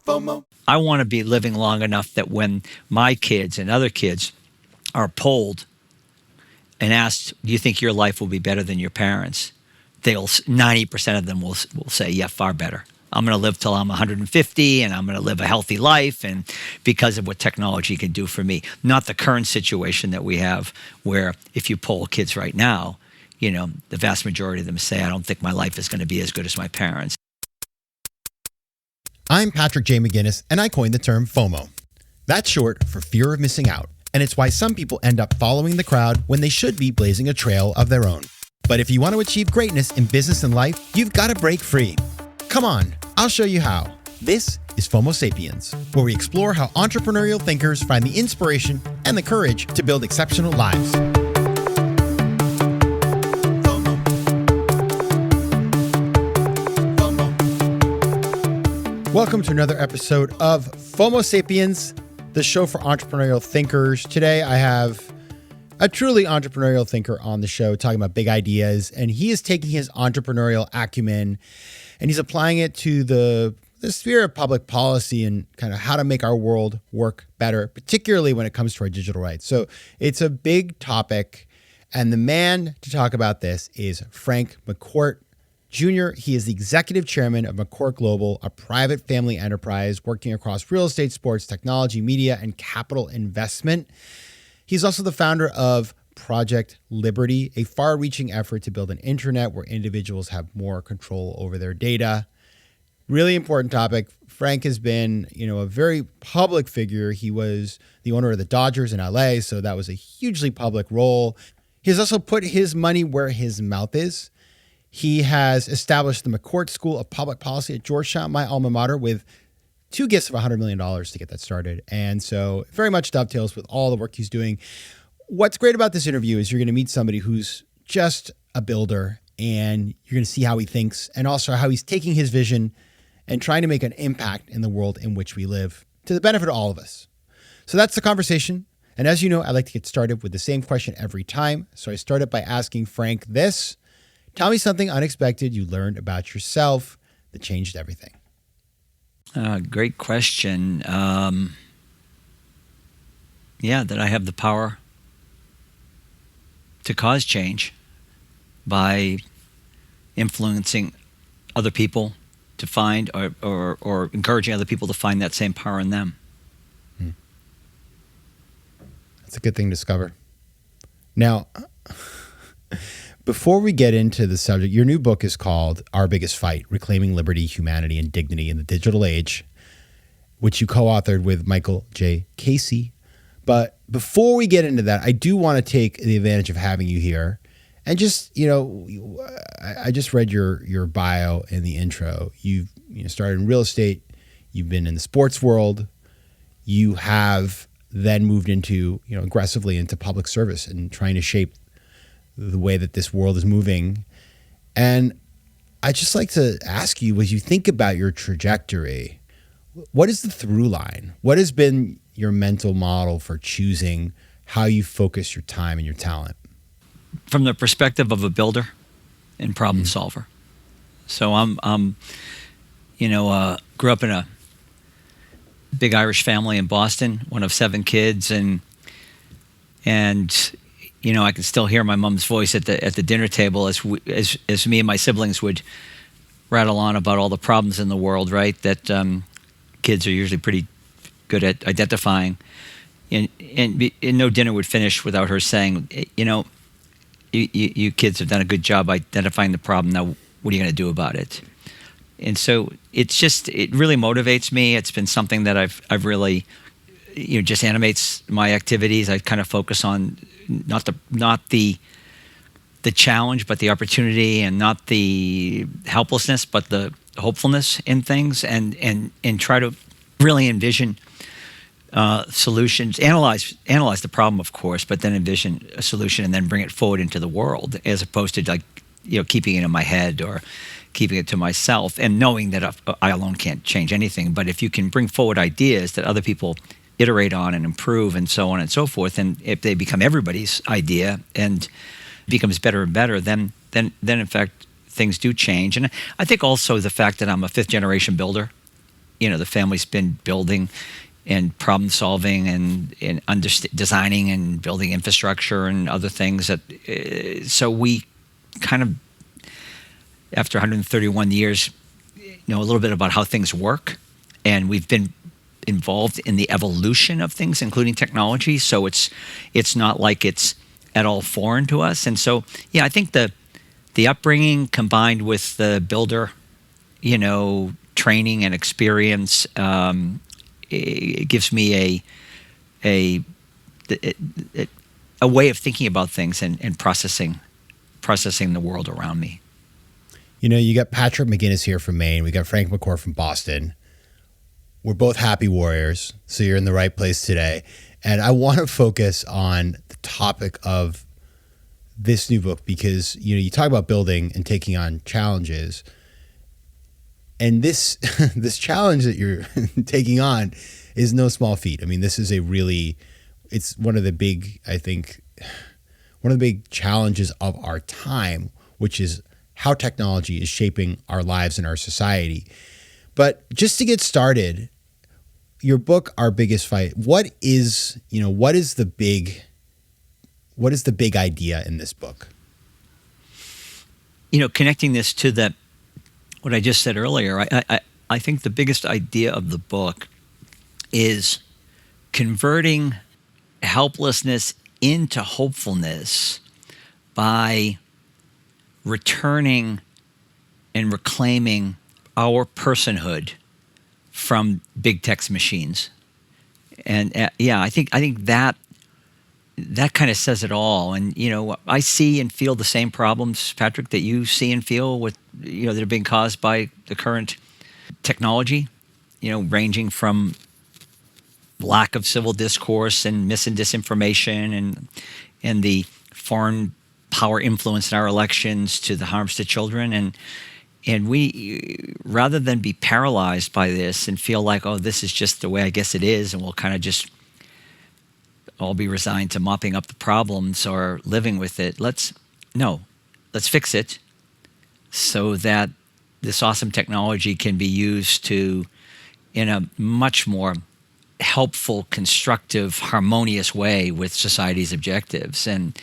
I want to be living long enough that when my kids and other kids are polled and asked, do you think your life will be better than your parents? 90% of them will say, yeah, far better. I'm going to live till I'm 150 and I'm going to live a healthy life, and because of what technology can do for me. Not the current situation that we have where if you poll kids right now, the vast majority of them say, I don't think my life is going to be as good as my parents. I'm Patrick J. McGinnis, and I coined the term FOMO. That's short for fear of missing out, and it's why some people end up following the crowd when they should be blazing a trail of their own. But if you want to achieve greatness in business and life, you've got to break free. Come on, I'll show you how. This is FOMO Sapiens, where we explore how entrepreneurial thinkers find the inspiration and the courage to build exceptional lives. Welcome to another episode of FOMO Sapiens, the show for entrepreneurial thinkers. Today I have a truly entrepreneurial thinker on the show talking about big ideas, and he is taking his entrepreneurial acumen and he's applying it to the sphere of public policy and kind of how to make our world work better, particularly when it comes to our digital rights. So it's a big topic, and the man to talk about this is Frank McCourt Jr. He is the executive chairman of McCourt Global, a private family enterprise working across real estate, sports, technology, media, and capital investment. He's also the founder of Project Liberty, a far-reaching effort to build an intranet where individuals have more control over their data. Really important topic. Frank has been, a very public figure. He was the owner of the Dodgers in LA, so that was a hugely public role. He's also put his money where his mouth is. He has established the McCourt School of Public Policy at Georgetown, my alma mater, with two gifts of $100 million to get that started. And so very much dovetails with all the work he's doing. What's great about this interview is you're going to meet somebody who's just a builder, and you're going to see how he thinks and also how he's taking his vision and trying to make an impact in the world in which we live to the benefit of all of us. So that's the conversation. And as you know, I like to get started with the same question every time. So I started by asking Frank this. Tell me something unexpected you learned about yourself that changed everything. Great question. That I have the power to cause change by influencing other people to find or encouraging other people to find that same power in them. That's a good thing to discover. Now, before we get into the subject, your new book is called Our Biggest Fight, Reclaiming Liberty, Humanity, and Dignity in the Digital Age, which you co-authored with Michael J. Casey. But before we get into that, I do want to take the advantage of having you here. And just, I just read your bio in the intro. You've started in real estate. You've been in the sports world. You have then moved into, aggressively into public service and trying to shape the way that this world is moving. And I'd just like to ask you, as you think about your trajectory, what is the through line? What has been your mental model for choosing how you focus your time and your talent? From the perspective of a builder and problem solver. So grew up in a big Irish family in Boston, one of 7 kids, and I can still hear my mom's voice at the dinner table as me and my siblings would rattle on about all the problems in the world, right? That kids are usually pretty good at identifying, and no dinner would finish without her saying, you kids have done a good job identifying the problem. Now, what are you going to do about it? And so it really motivates me. It's been something that I've really, just animates my activities. I kind of focus on not the challenge, but the opportunity, and not the helplessness, but the hopefulness in things, and try to really envision solutions, analyze the problem, of course, but then envision a solution and then bring it forward into the world, as opposed to keeping it in my head or keeping it to myself, and knowing that I alone can't change anything. But if you can bring forward ideas that other people iterate on and improve and so on and so forth, and if they become everybody's idea and becomes better and better, then in fact things do change. And I think also the fact that I'm a 5th generation builder, the family's been building and problem solving and designing and building infrastructure and other things that so we kind of, after 131 years, know a little bit about how things work, and we've been involved in the evolution of things, including technology. So it's not like it's at all foreign to us. And so, yeah, I think the upbringing combined with the builder, training and experience, it gives me a way of thinking about things and processing the world around me. You got Patrick McGinnis here from Maine. We got Frank McCourt from Boston. We're both happy warriors, so you're in the right place today. And I want to focus on the topic of this new book because, you talk about building and taking on challenges. And this this challenge that you're taking on is no small feat. I mean, this is it's one of the big challenges of our time, which is how technology is shaping our lives and our society. But just to get started, your book, Our Biggest Fight, what is the big idea in this book? Connecting this to what I just said earlier, I think the biggest idea of the book is converting helplessness into hopefulness by returning and reclaiming our personhood from big tech's machines. And I think that kind of says it all. And I see and feel the same problems, Patrick, that you see and feel with that are being caused by the current technology, ranging from lack of civil discourse and mis and disinformation and the foreign power influence in our elections to the harms to children. And we, rather than be paralyzed by this and feel like, oh, this is just the way I guess it is, and we'll kind of just all be resigned to mopping up the problems or living with it, let's fix it so that this awesome technology can be used to, in a much more helpful, constructive, harmonious way with society's objectives. And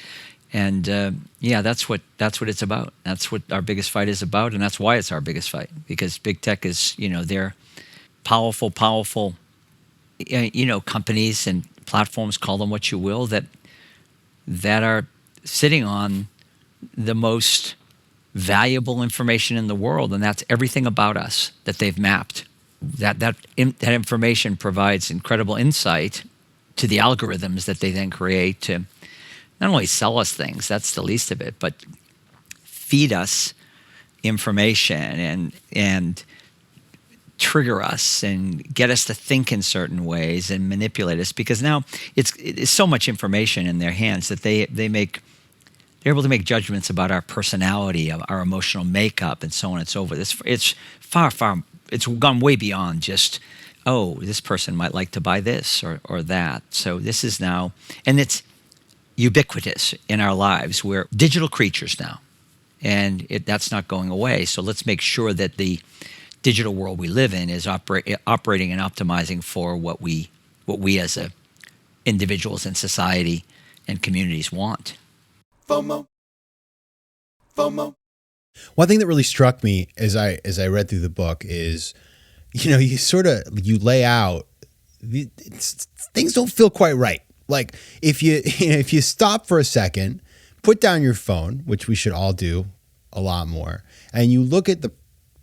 that's what it's about. That's what Our Biggest Fight is about, and that's why it's our biggest fight. Because big tech is, they're powerful, companies and platforms, call them what you will, that are sitting on the most valuable information in the world, and that's everything about us that they've mapped. That information provides incredible insight to the algorithms that they then create to not only sell us things, that's the least of it, but feed us information and trigger us and get us to think in certain ways and manipulate us, because now it's so much information in their hands that they're able to make judgments about our personality, our emotional makeup, and so on and so forth. It's far, it's gone way beyond just, oh, this person might like to buy this or that. So this is now, and it's ubiquitous in our lives. We're digital creatures now, and that's not going away. So let's make sure that the digital world we live in is operating and optimizing for what we as individuals in society and communities want. FOMO. One thing that really struck me as I read through the book is, you lay out things don't feel quite right. Like if you stop for a second, put down your phone, which we should all do a lot more, and you look at the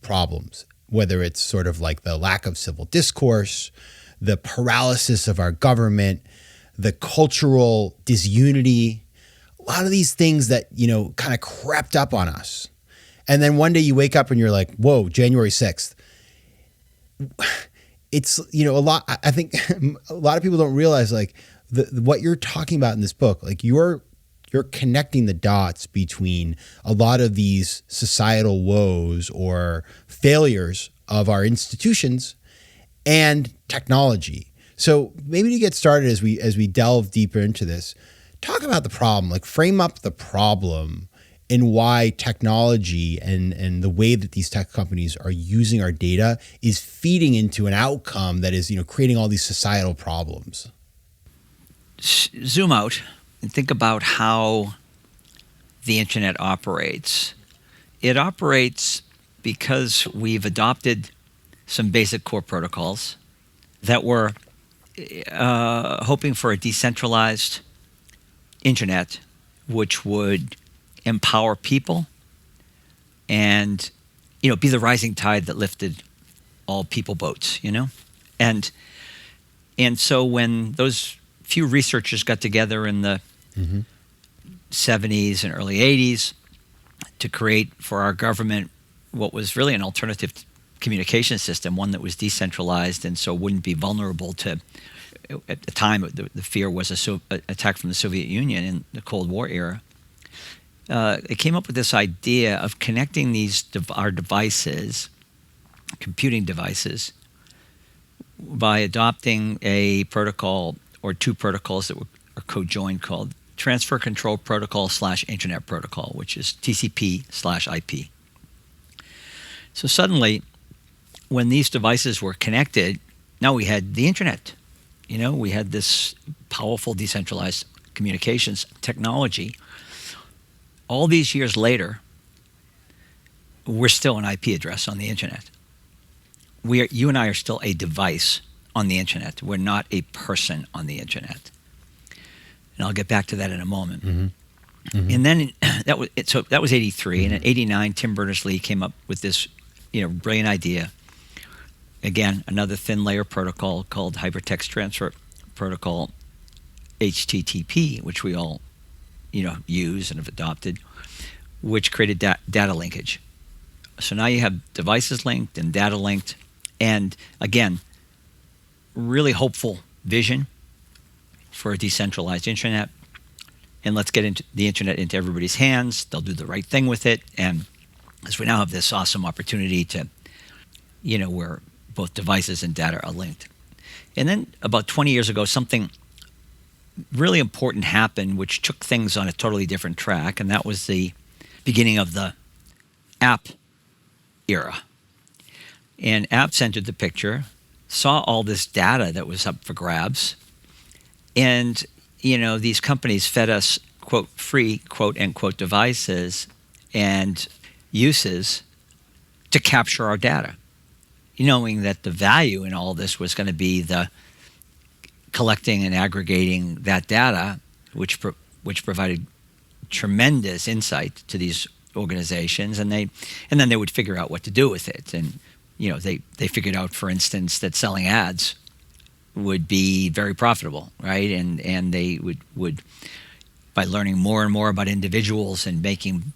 problems, whether it's sort of like the lack of civil discourse, the paralysis of our government, the cultural disunity, a lot of these things that, kind of crept up on us. And then one day you wake up and you're like, whoa, January 6th. It's, a lot, I think a lot of people don't realize like what you're talking about in this book, like you're connecting the dots between a lot of these societal woes or failures of our institutions and technology. So maybe to get started as we delve deeper into this, talk about the problem, like frame up the problem and why technology and the way that these tech companies are using our data is feeding into an outcome that is, creating all these societal problems. Zoom out and think about how the internet operates. It operates because we've adopted some basic core protocols that were hoping for a decentralized internet, which would empower people and, be the rising tide that lifted all people boats, And so when those few researchers got together in the 70s and early 80s to create for our government what was really an alternative communication system, one that was decentralized and so wouldn't be vulnerable to, at the time, the fear was an attack from the Soviet Union in the Cold War era. It came up with this idea of connecting our devices, computing devices, by adopting a protocol or two protocols that are co-joined called Transfer Control Protocol / Internet Protocol, which is TCP/IP. So suddenly, when these devices were connected, now we had the internet. We had this powerful decentralized communications technology. All these years later, we're still an IP address on the internet. You and I are still a device on the internet. We're not a person on the internet. And I'll get back to that in a moment. And then that was 83. And in 89, Tim Berners-Lee came up with this brilliant idea. Again, another thin layer protocol called Hypertext Transfer Protocol, HTTP, which we all use and have adopted, which created data linkage. So now you have devices linked and data linked, and again, really hopeful vision for a decentralized internet. And let's get into the internet into everybody's hands. They'll do the right thing with it, and because we now have this awesome opportunity to, where both devices and data are linked. And then about 20 years ago, something really important happened, which took things on a totally different track, and that was the beginning of the app era. And apps entered the picture, saw all this data that was up for grabs, and these companies fed us, quote, free, quote, end quote, devices and uses to capture our data, knowing that the value in all this was going to be the collecting and aggregating that data, which provided tremendous insight to these organizations, and then they would figure out what to do with it. And they figured out, for instance, that selling ads would be very profitable, right? And they would by learning more and more about individuals and making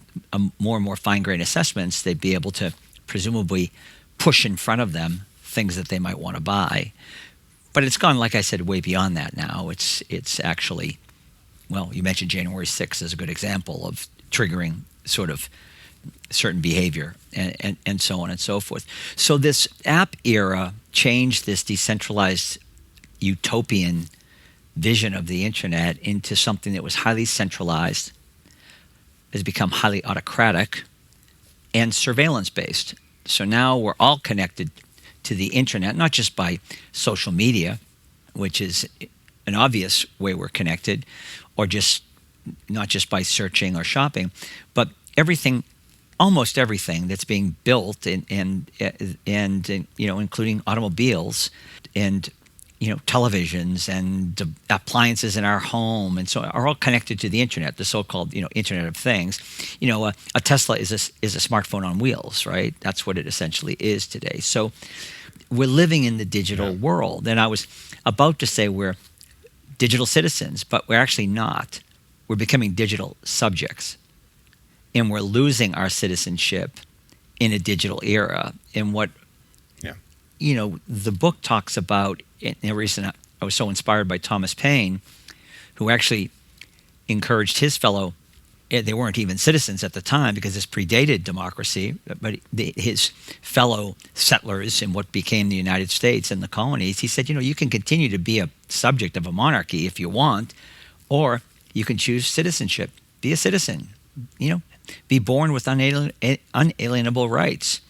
more and more fine-grained assessments, they'd be able to presumably push in front of them things that they might want to buy. But it's gone, like I said, way beyond that now. It's actually, well, you mentioned January 6th as a good example of triggering sort of certain behavior and so on and so forth. So this app era changed this decentralized utopian vision of the internet into something that was highly centralized, has become highly autocratic, and surveillance-based. So now we're all connected to the internet, not just by social media, which is an obvious way we're connected, or not just by searching or shopping, but everything, almost everything that's being built and including automobiles and televisions and appliances in our home, and so are all connected to the internet, the so-called Internet of Things. A Tesla is a smartphone on wheels, right? That's what it essentially is today. So we're living in the digital world, and I was about to say we're digital citizens, but we're actually not. We're becoming digital subjects, and we're losing our citizenship in a digital era. And what the book talks about, and the reason I was so inspired by Thomas Paine, who actually encouraged his fellow, they weren't even citizens at the time because this predated democracy, but his fellow settlers in what became the United States and the colonies, he said, you can continue to be a subject of a monarchy if you want, or you can choose citizenship. Be a citizen. be born with unalienable rights.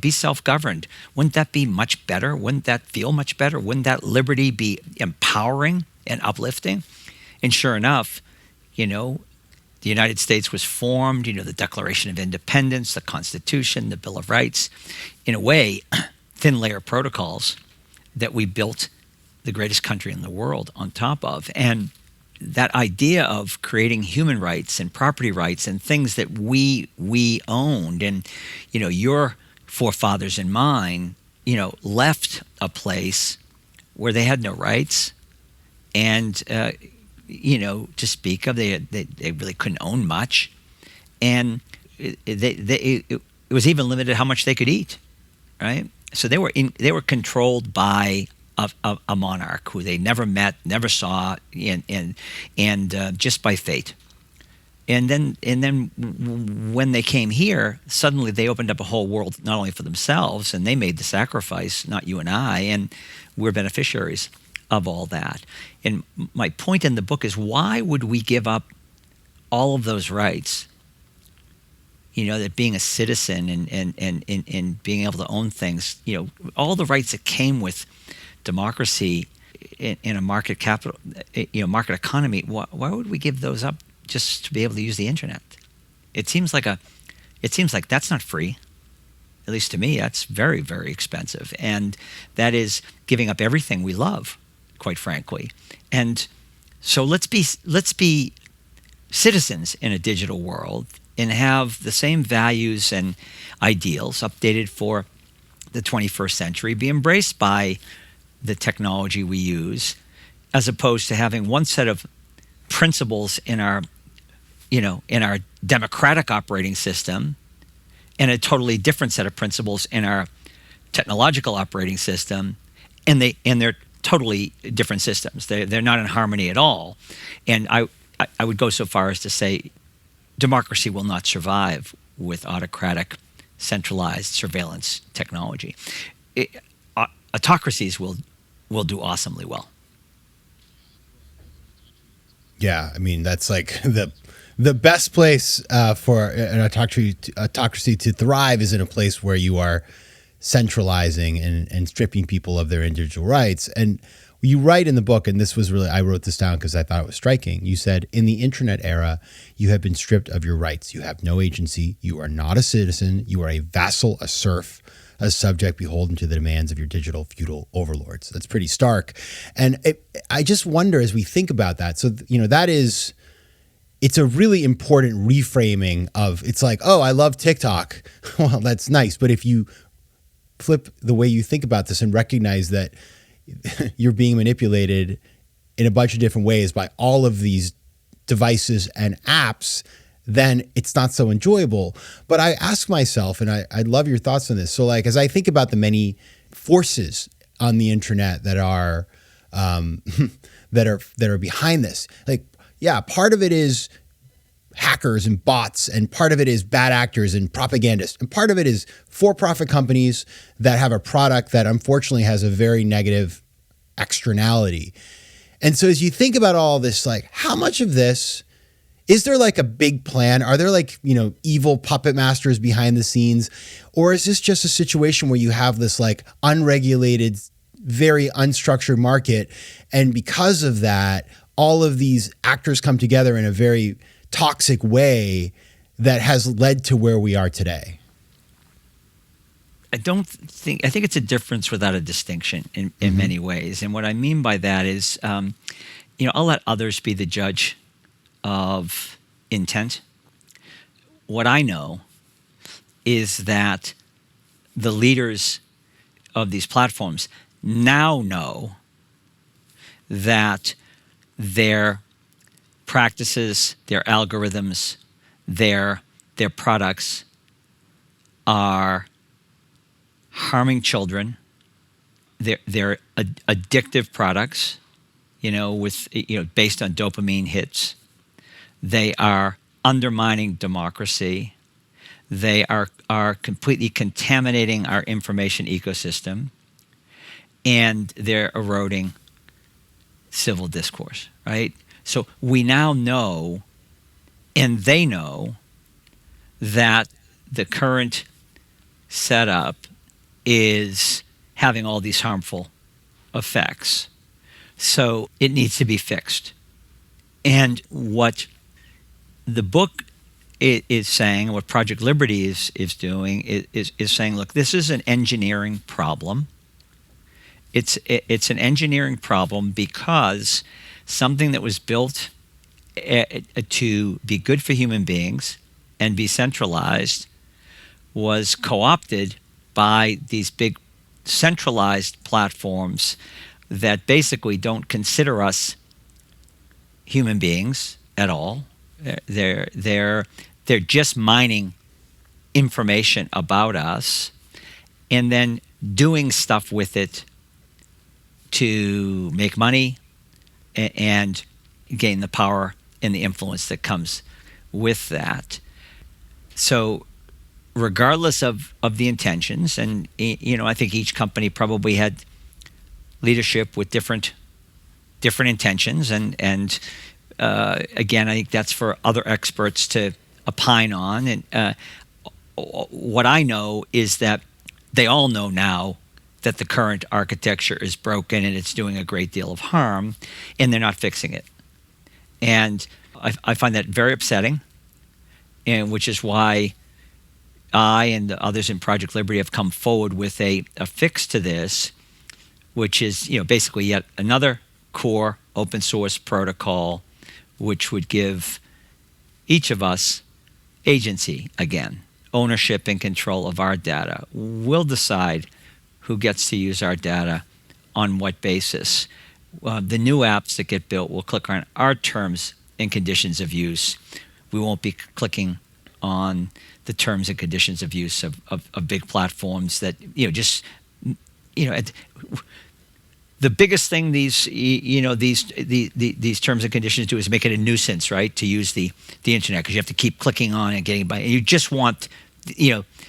Be self-governed. Wouldn't that be much better? Wouldn't that feel much better? Wouldn't that liberty be empowering and uplifting? And sure enough, the United States was formed, the Declaration of Independence, the Constitution, the Bill of Rights, in a way, thin layer protocols that we built the greatest country in the world on top of. And that idea of creating human rights and property rights and things that we owned, and, your forefathers and mine, left a place where they had no rights. And, to speak of, they really couldn't own much. And it was even limited how much they could eat, right? So they were controlled by a monarch who they never met, never saw, and just by fate. And then when they came here, suddenly they opened up a whole world not only for themselves, and they made the sacrifice, not you and I, and we're beneficiaries of all that. And my point in the book is, why would we give up all of those rights? That being a citizen and being able to own things, all the rights that came with democracy in a market market economy. Why would we give those up just to be able to use the internet? It seems like that's not free. At least to me, that's very, very expensive, and that is giving up everything we love, quite frankly. And so let's be citizens in a digital world and have the same values and ideals updated for the 21st century, be embraced by the technology we use, as opposed to having one set of principles in our democratic operating system and a totally different set of principles in our technological operating system, and they're totally different systems. They're not in harmony at all. And I would go so far as to say democracy will not survive with autocratic, centralized surveillance technology. Autocracies will do awesomely well. Yeah, I mean, that's like the best place for an autocracy to thrive is in a place where you are centralizing and stripping people of their individual rights. And you write in the book, and this was really, I wrote this down because I thought it was striking. You said, in the internet era, you have been stripped of your rights. You have no agency. You are not a citizen. You are a vassal, a serf, a subject beholden to the demands of your digital feudal overlords. That's pretty stark. And I just wonder, as we think about that, so, it's a really important reframing of, it's like, oh, I love TikTok. Well, that's nice. But if you flip the way you think about this and recognize that you're being manipulated in a bunch of different ways by all of these devices and apps, then it's not so enjoyable. But I ask myself, and I'd love your thoughts on this. So, like, as I think about the many forces on the internet that are that are behind this, like, yeah, part of it is hackers and bots, and part of it is bad actors and propagandists, and part of it is for-profit companies that have a product that unfortunately has a very negative externality. And so as you think about all this, like, how much of this, is there like a big plan? Are there like, evil puppet masters behind the scenes? Or is this just a situation where you have this like unregulated, very unstructured market, and because of that, all of these actors come together in a very toxic way that has led to where we are today? I think it's a difference without a distinction in many ways. And what I mean by that is, I'll let others be the judge of intent. What I know is that the leaders of these platforms now know that their practices, their algorithms, their products are harming children. They're addictive products, based on dopamine hits. They are undermining democracy. They are completely contaminating our information ecosystem, and they're eroding civil discourse, right? So we now know, and they know, that the current setup is having all these harmful effects. So it needs to be fixed. And what the book is saying, what Project Liberty is doing, is saying, look, this is an engineering problem. It's an engineering problem because something that was built to be good for human beings and be centralized was co-opted by these big centralized platforms that basically don't consider us human beings at all. They're just mining information about us and then doing stuff with it to make money and gain the power and the influence that comes with that. So regardless of the intentions, and I think each company probably had leadership with different intentions, and again, I think that's for other experts to opine on. And what I know is that they all know now that the current architecture is broken and it's doing a great deal of harm, and they're not fixing it. And I find that very upsetting, and which is why I and the others in Project Liberty have come forward with a fix to this, which is basically yet another core open source protocol, which would give each of us agency again, ownership and control of our data. We'll decide who gets to use our data on what basis. The new apps that get built will click on our terms and conditions of use. We won't be clicking on the terms and conditions of use of big platforms that the biggest thing these terms and conditions do is make it a nuisance, right, to use the internet, because you have to keep clicking on and getting by. And you just want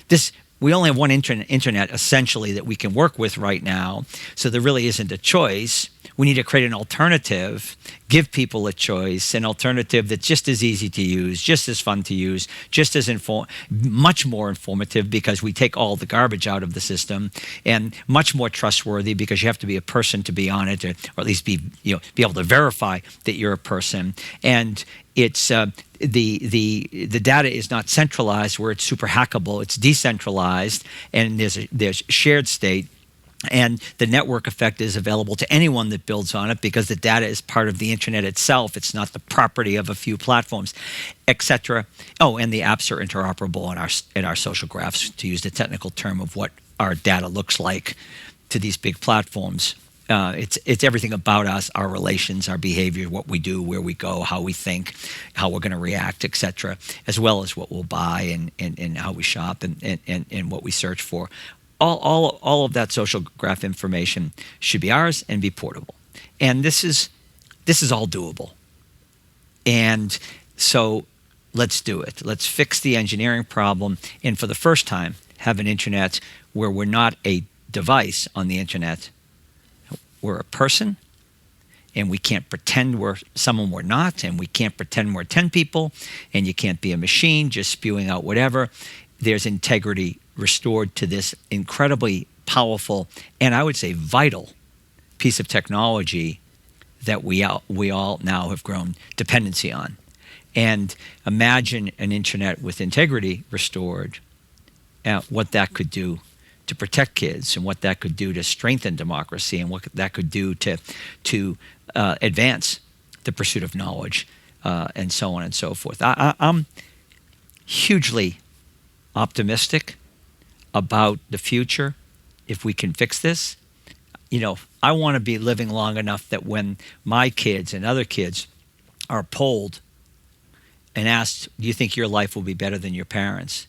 this. We only have one internet essentially that we can work with right now, so there really isn't a choice. We need to create an alternative, give people a choice, an alternative that's just as easy to use, just as fun to use, just as much more informative because we take all the garbage out of the system, and much more trustworthy because you have to be a person to be on it, or at least be able to verify that you're a person. And it's the data is not centralized where it's super hackable. It's decentralized, and there's shared state. And the network effect is available to anyone that builds on it because the data is part of the internet itself. It's not the property of a few platforms, etc. Oh, and the apps are interoperable in our social graphs, to use the technical term of what our data looks like to these big platforms. It's everything about us, our relations, our behavior, what we do, where we go, how we think, how we're going to react, etc., as well as what we'll buy and how we shop and what we search for. All of that social graph information should be ours and be portable. And this is all doable. And so let's do it. Let's fix the engineering problem, and for the first time have an internet where we're not a device on the internet. We're a person, and we can't pretend we're someone we're not, and we can't pretend we're 10 people, and you can't be a machine just spewing out whatever. There's integrity restored to this incredibly powerful and I would say vital piece of technology that we all now have grown dependency on. And imagine an internet with integrity restored, what that could do to protect kids, and what that could do to strengthen democracy, and what that could do to advance the pursuit of knowledge, and so on and so forth. I'm hugely optimistic about the future if we can fix this. I want to be living long enough that when my kids and other kids are polled and asked, do you think your life will be better than your parents?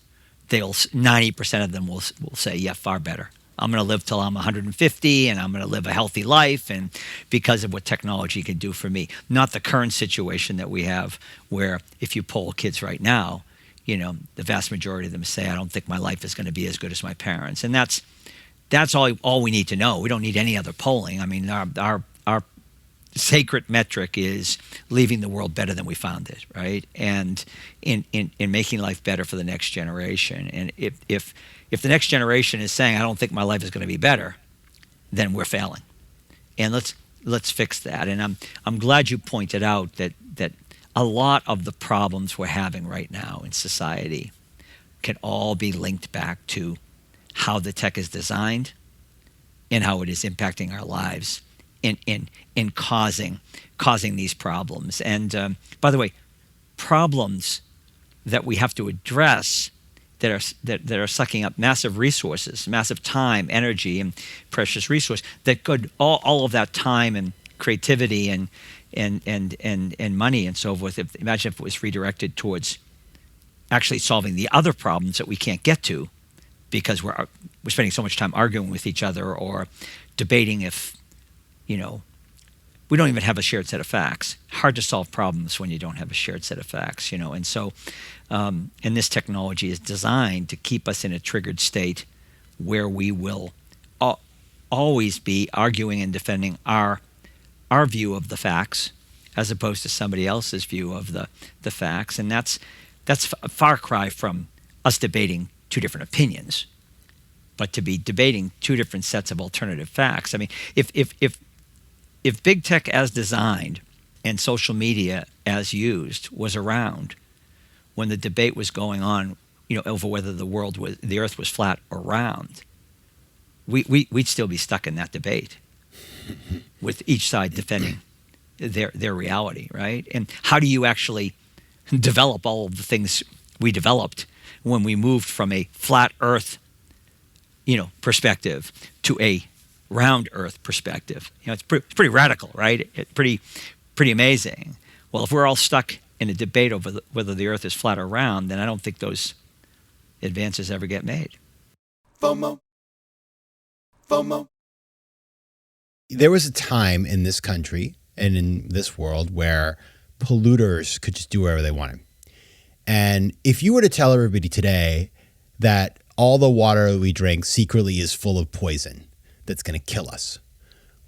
90% of them will say, yeah, far better. I'm going to live till I'm 150, and I'm going to live a healthy life, and because of what technology can do for me. Not the current situation that we have, where if you poll kids right now, the vast majority of them say, I don't think my life is going to be as good as my parents. And that's all we need to know. We don't need any other polling. I mean, our sacred metric is leaving the world better than we found it, right? And in making life better for the next generation. And if the next generation is saying, I don't think my life is going to be better, then we're failing. And let's fix that. And I'm glad you pointed out that a lot of the problems we're having right now in society can all be linked back to how the tech is designed and how it is impacting our lives in causing these problems. And by the way, problems that we have to address that are sucking up massive resources, massive time, energy, and precious resource that could all of that time and creativity and money and so forth. Imagine if it was redirected towards actually solving the other problems that we can't get to because we're spending so much time arguing with each other or debating if, we don't even have a shared set of facts. Hard to solve problems when you don't have a shared set of facts, and so and this technology is designed to keep us in a triggered state where we will always be arguing and defending our view of the facts as opposed to somebody else's view of the facts. And that's a far cry from us debating two different opinions, but to be debating two different sets of alternative facts. I mean, if big tech as designed and social media as used was around when the debate was going on, over whether the earth was flat or round, we'd still be stuck in that debate with each side defending their reality, right? And how do you actually develop all of the things we developed when we moved from a flat earth, perspective to a round earth perspective? It's pretty radical, right? It's pretty amazing. Well, if we're all stuck in a debate over whether the earth is flat or round, then I don't think those advances ever get made. FOMO. There was a time in this country and in this world where polluters could just do whatever they wanted. And if you were to tell everybody today that all the water we drink secretly is full of poison that's going to kill us,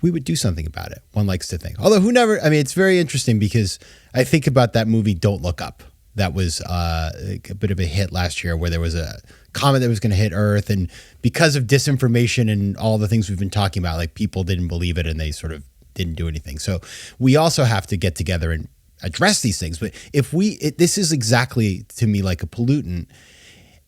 we would do something about it. One likes to think. Although it's very interesting because I think about that movie Don't Look Up. That was a bit of a hit last year where there was a comet that was going to hit Earth. And because of disinformation and all the things we've been talking about, like people didn't believe it and they sort of didn't do anything. So we also have to get together and address these things. But this is exactly to me like a pollutant,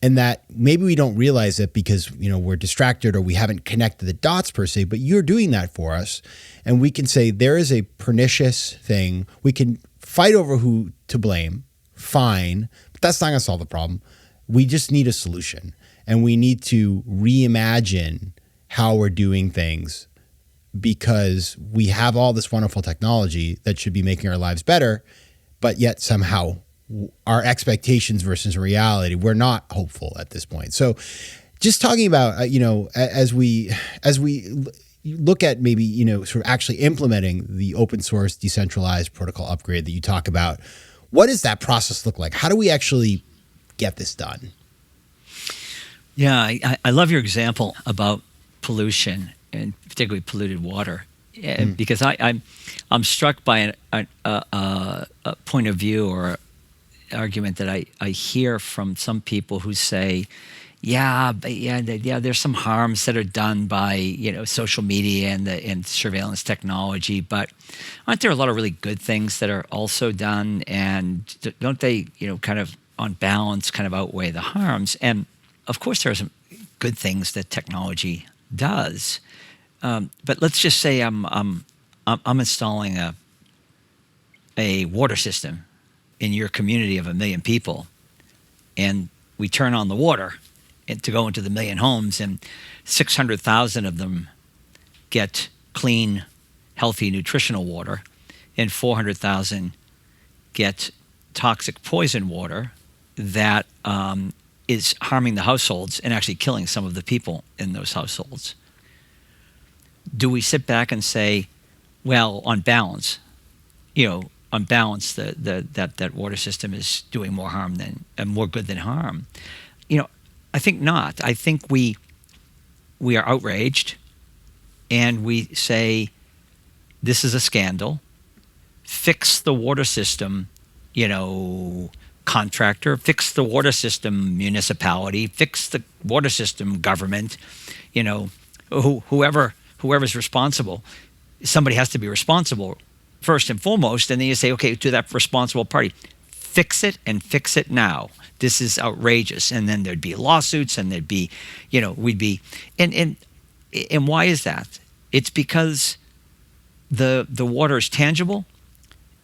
and that maybe we don't realize it because, we're distracted or we haven't connected the dots per se, but you're doing that for us. And we can say there is a pernicious thing. We can fight over who to blame. Fine. But that's not going to solve the problem. We just need a solution, and we need to reimagine how we're doing things because we have all this wonderful technology that should be making our lives better, but yet somehow our expectations versus reality, we're not hopeful at this point. So just talking about, as we look at maybe, sort of actually implementing the open source decentralized protocol upgrade that you talk about, what does that process look like? How do we actually get this done? Yeah, I love your example about pollution and particularly polluted water, because I'm struck by a point of view or argument that I hear from some people who say, there's some harms that are done by social media and surveillance technology, but aren't there a lot of really good things that are also done, and don't they kind of on balance kind of outweigh the harms? And of course there are some good things that technology does, but let's just say I'm installing a water system in your community of 1 million people, and we turn on the water to go into the 1 million homes, and 600,000 of them get clean, healthy, nutritional water, and 400,000 get toxic poison water that is harming the households and actually killing some of the people in those households. Do we sit back and say, well, on balance, that water system is doing more harm and more good than harm? I think not. I think we are outraged, and we say this is a scandal, fix the water system, contractor, fix the water system municipality, fix the water system government, whoever's responsible. Somebody has to be responsible first and foremost, and then you say, okay, to that responsible party, fix it and fix it now. This is outrageous. And then there'd be lawsuits, and there'd be, we'd be, and why is that? It's because the water is tangible,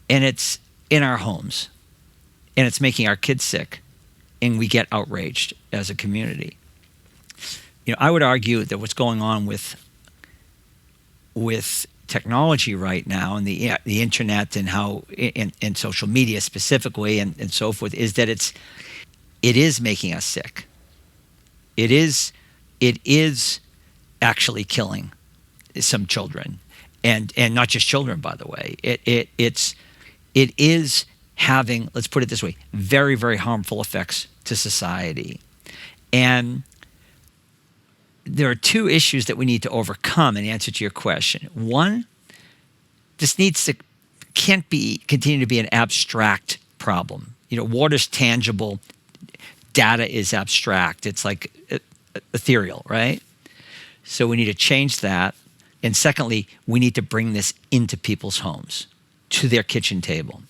and it's in our homes, and it's making our kids sick, and we get outraged as a community. I would argue that what's going on with technology right now, and the internet, and how and social media specifically, and so forth, is that it is making us sick. It is actually killing some children, and not just children, by the way. It is having, let's put it this way, very, very harmful effects to society. And there are two issues that we need to overcome in answer to your question. One, this can't continue to be an abstract problem. Water's tangible, data is abstract. It's like ethereal, right? So we need to change that. And secondly, we need to bring this into people's homes, to their kitchen table,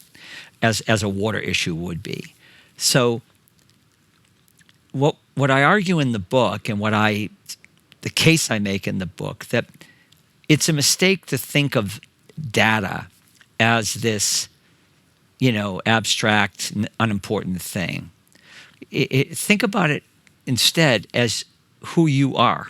as a water issue would be. So what I argue in the book, and the case I make in the book, that it's a mistake to think of data as this, abstract, unimportant thing. Think about it instead as who you are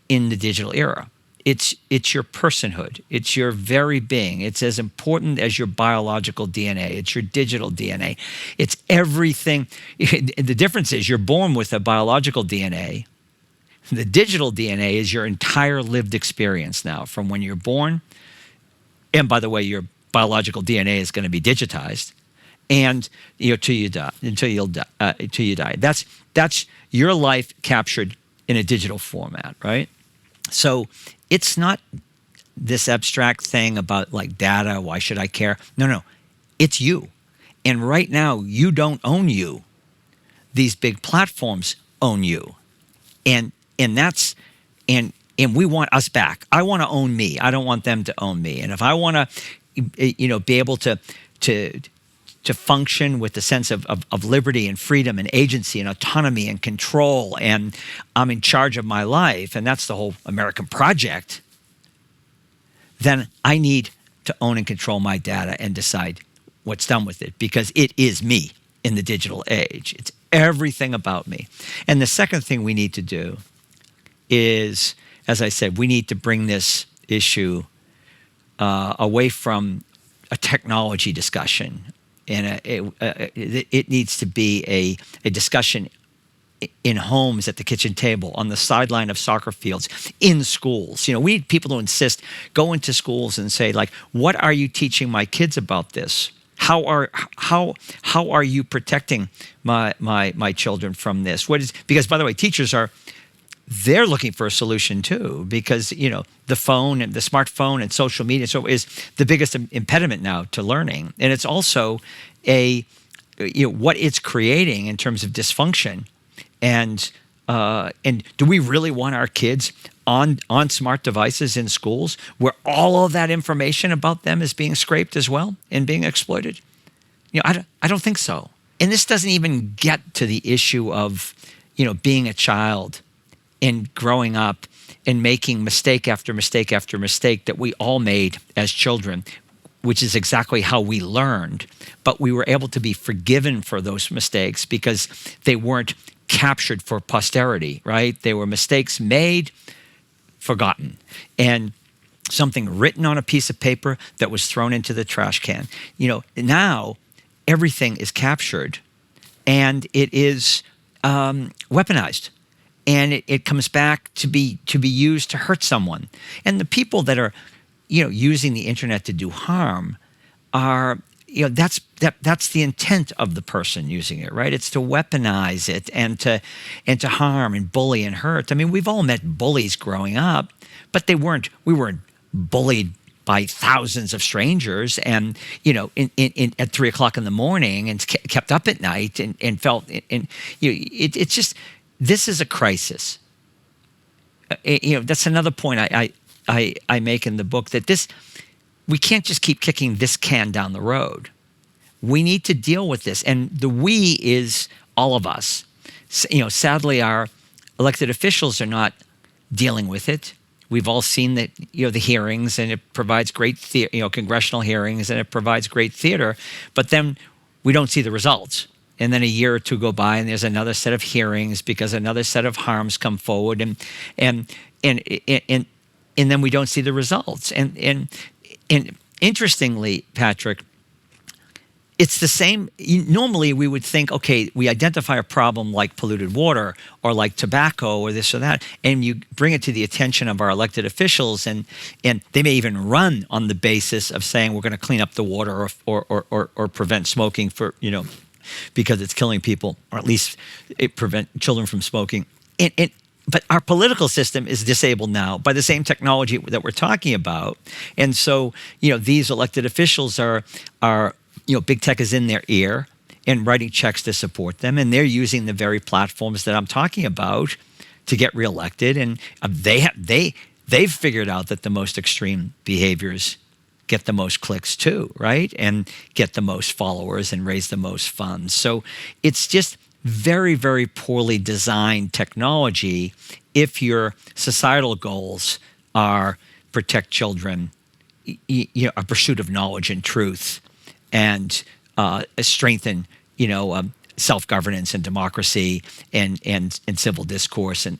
in the digital era. It's your personhood. It's your very being. It's as important as your biological DNA. It's your digital DNA. It's everything. The difference is you're born with a biological DNA. The digital DNA is your entire lived experience now, from when you're born. And by the way, your biological DNA is going to be digitized, and till you die, until you die. That's your life captured in a digital format, right? So it's not this abstract thing about like data. Why should I care? No, it's you. And right now, you don't own you. These big platforms own you, and we want us back. I want to own me. I don't want them to own me. And if I want to, be able to function with the sense of liberty and freedom and agency and autonomy and control, and I'm in charge of my life, and that's the whole American project, then I need to own and control my data and decide what's done with it, because it is me in the digital age. It's everything about me. And the second thing we need to do is, as I said, we need to bring this issue away from a technology discussion, and it needs to be a discussion in homes, at the kitchen table, on the sideline of soccer fields, in schools. We need people to go into schools and say, like, what are you teaching my kids about this? How are you protecting my children from this? Because, by the way, teachers they're looking for a solution too, because the phone and the smartphone and social media is the biggest impediment now to learning, and it's also what it's creating in terms of dysfunction. And do we really want our kids on smart devices in schools, where all of that information about them is being scraped as well and being exploited? I don't think so. And this doesn't even get to the issue of being a child and growing up and making mistake after mistake after mistake that we all made as children, which is exactly how we learned. But we were able to be forgiven for those mistakes because they weren't captured for posterity, right? They were mistakes made, forgotten, and something written on a piece of paper that was thrown into the trash can. Now everything is captured, and it is weaponized. And it comes back to be used to hurt someone. And the people that are, using the internet to do harm are, that's the intent of the person using it, right? It's to weaponize it and to harm and bully and hurt. I mean, we've all met bullies growing up, but we weren't bullied by thousands of strangers, and at 3 o'clock in the morning, and kept up at night, and felt, and it's just, this is a crisis. That's another point I make in the book, that we can't just keep kicking this can down the road. We need to deal with this, and the we is all of us. Sadly, our elected officials are not dealing with it. We've all seen that, the hearings, and it provides great congressional hearings, and it provides great theater, but then we don't see the results. And then a year or two go by, and there's another set of hearings because another set of harms come forward, and then we don't see the results. And interestingly, Patrick, it's the same. Normally, we would think, okay, we identify a problem like polluted water or like tobacco or this or that, and you bring it to the attention of our elected officials, and they may even run on the basis of saying we're going to clean up the water or prevent smoking because it's killing people, or at least it prevent children from smoking. But our political system is disabled now by the same technology that we're talking about, and so these elected officials are big tech is in their ear and writing checks to support them, and they're using the very platforms that I'm talking about to get reelected. And they've figured out that the most extreme behaviors get the most clicks too, right? And get the most followers and raise the most funds. So it's just very, very poorly designed technology if your societal goals are protect children, a pursuit of knowledge and truth, and strengthen, self-governance and democracy and civil discourse and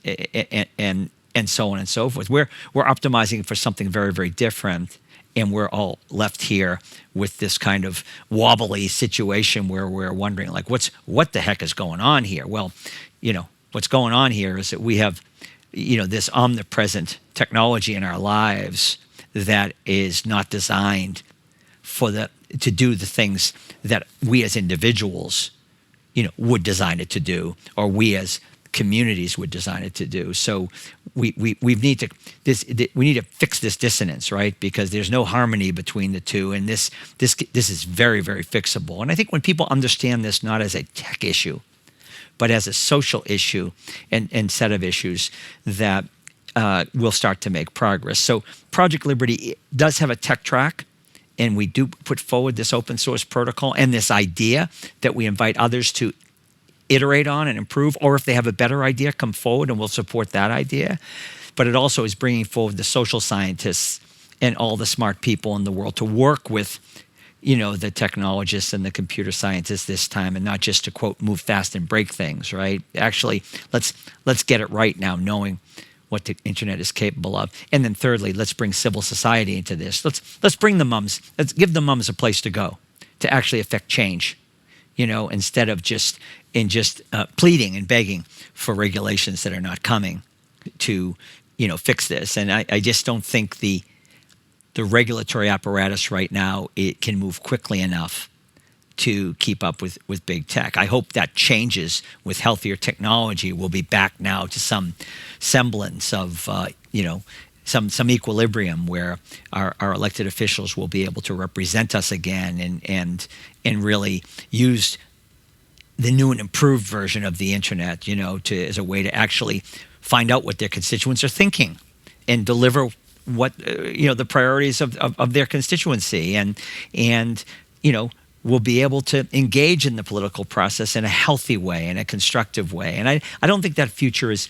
so on and so forth. We're optimizing for something very, very different, and we're all left here with this kind of wobbly situation where we're wondering, like, what the heck is going on here? Well, what's going on here is that we have, this omnipresent technology in our lives that is not designed to do the things that we as individuals, would design it to do, or we as communities would design it to do. So we need to fix this dissonance, right? Because there's no harmony between the two, and this is very, very fixable. And I think when people understand this not as a tech issue, but as a social issue and set of issues, that we'll start to make progress. So Project Liberty does have a tech track, and we do put forward this open source protocol and this idea that we invite others to iterate on and improve, or if they have a better idea, come forward and we'll support that idea. But it also is bringing forward the social scientists and all the smart people in the world to work with, the technologists and the computer scientists this time, and not just to, quote, move fast and break things, right? Actually, let's get it right now, knowing what the internet is capable of. And then thirdly, let's bring civil society into this. Let's bring the mums. Let's give the mums a place to go to actually affect change, instead of just pleading and begging for regulations that are not coming to, fix this. And I just don't think the regulatory apparatus right now, it can move quickly enough to keep up with big tech. I hope that changes with healthier technology. We'll be back now to some semblance of, some equilibrium where our elected officials will be able to represent us again and really use the new and improved version of the internet, as a way to actually find out what their constituents are thinking and deliver what, the priorities of their constituency, and will be able to engage in the political process in a healthy way, in a constructive way. And I don't think that future is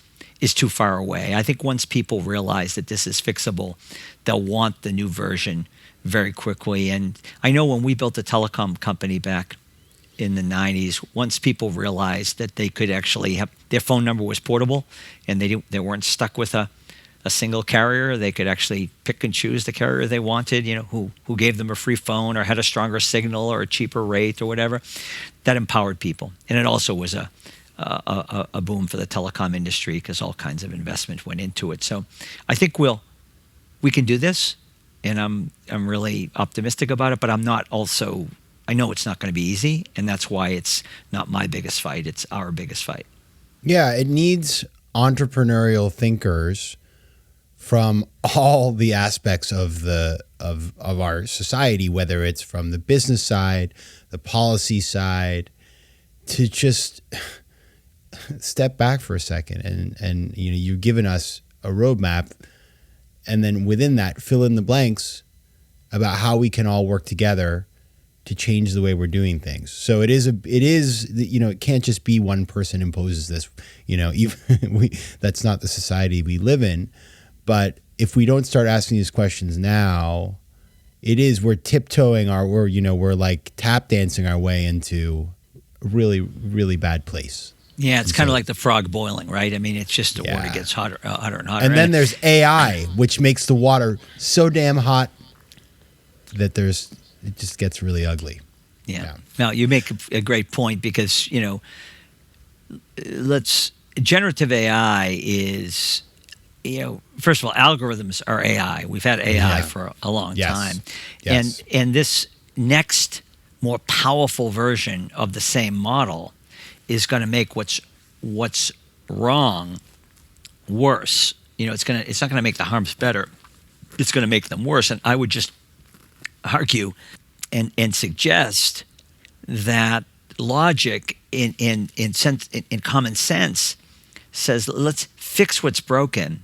too far away. I think once people realize that this is fixable, they'll want the new version very quickly. And I know when we built a telecom company back in the 90s, once people realized that they could actually have their phone number was portable and they weren't stuck with a single carrier, they could actually pick and choose the carrier they wanted, who gave them a free phone or had a stronger signal or a cheaper rate or whatever. That empowered people. And it also was a boom for the telecom industry because all kinds of investment went into it. So I think we can do this, and I'm really optimistic about it, but I know it's not going to be easy, and that's why it's not my biggest fight, it's our biggest fight. Yeah, it needs entrepreneurial thinkers from all the aspects of our society, whether it's from the business side, the policy side, to just step back for a second and you've given us a roadmap, and then within that fill in the blanks about how we can all work together to change the way we're doing things. So it is it can't just be one person imposes this, even that's not the society we live in. But if we don't start asking these questions now, we're tiptoeing we're like tap dancing our way into a really, really bad place. Yeah, it's kind of like the frog boiling, right? I mean, it's just the water gets hotter and hotter. And then there's AI, which makes the water so damn hot that it just gets really ugly. Yeah. Now, you make a great point because, generative AI is, first of all, algorithms are AI. We've had AI for a long time. Yes. And this next more powerful version of the same model is going to make what's wrong worse. It's not going to make the harms better. It's going to make them worse. And I would just argue and suggest that logic in common sense says, let's fix what's broken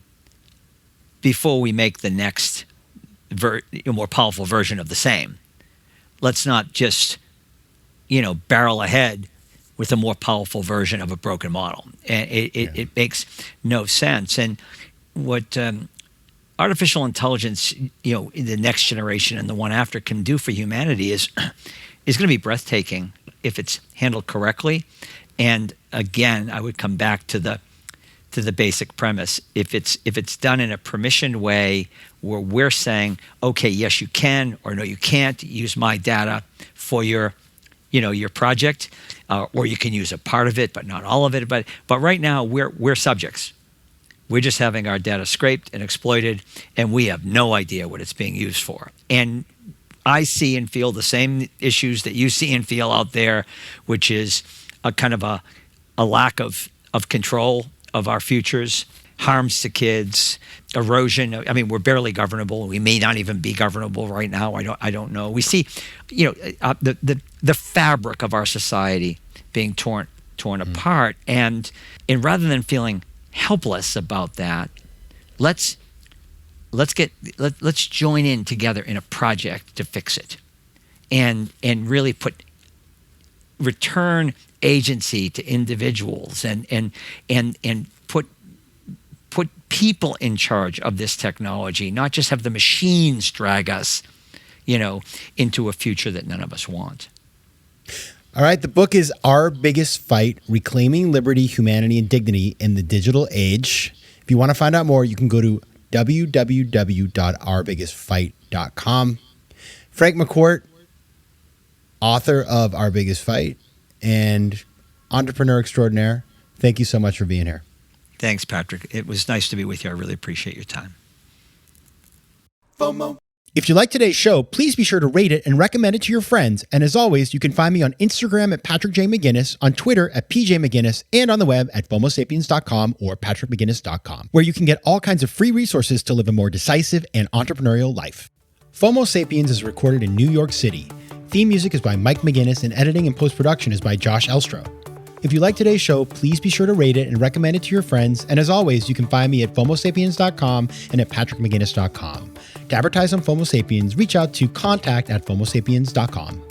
before we make the next more powerful version of the same. Let's not just barrel ahead with a more powerful version of a broken model. And it makes no sense. And what artificial intelligence, in the next generation and the one after can do for humanity is going to be breathtaking if it's handled correctly. And again, I would come back to the basic premise. If it's done in a permissioned way where we're saying, okay, yes, you can, or no, you can't use my data for your project, or you can use a part of it, but not all of it. But right now, we're subjects. We're just having our data scraped and exploited, and we have no idea what it's being used for. And I see and feel the same issues that you see and feel out there, which is a kind of a lack of control of our futures, harms to kids, erosion. I mean, we're barely governable. We may not even be governable right now. I don't know. We see, the fabric of our society being torn apart, and rather than feeling helpless about that, let's join in together in a project to fix it, and really return agency to individuals and put people in charge of this technology, not just have the machines drag us, into a future that none of us want. All right. The book is Our Biggest Fight: Reclaiming Liberty, Humanity, and Dignity in the Digital Age. If you want to find out more, you can go to www.ourbiggestfight.com. Frank McCourt, author of Our Biggest Fight and entrepreneur extraordinaire, thank you so much for being here. Thanks, Patrick. It was nice to be with you. I really appreciate your time. FOMO. If you like today's show, please be sure to rate it and recommend it to your friends. And as always, you can find me on Instagram at Patrick J. McGinnis, on Twitter at PJ McGinnis, and on the web at FOMOSapiens.com or PatrickMcGinnis.com, where you can get all kinds of free resources to live a more decisive and entrepreneurial life. FOMO Sapiens is recorded in New York City. Theme music is by Mike McGinnis, and editing and post-production is by Josh Elstro. If you like today's show, please be sure to rate it and recommend it to your friends. And as always, you can find me at FOMOSapiens.com and at PatrickMcGinnis.com. To advertise on FOMO Sapiens, reach out to contact@FOMOSapiens.com.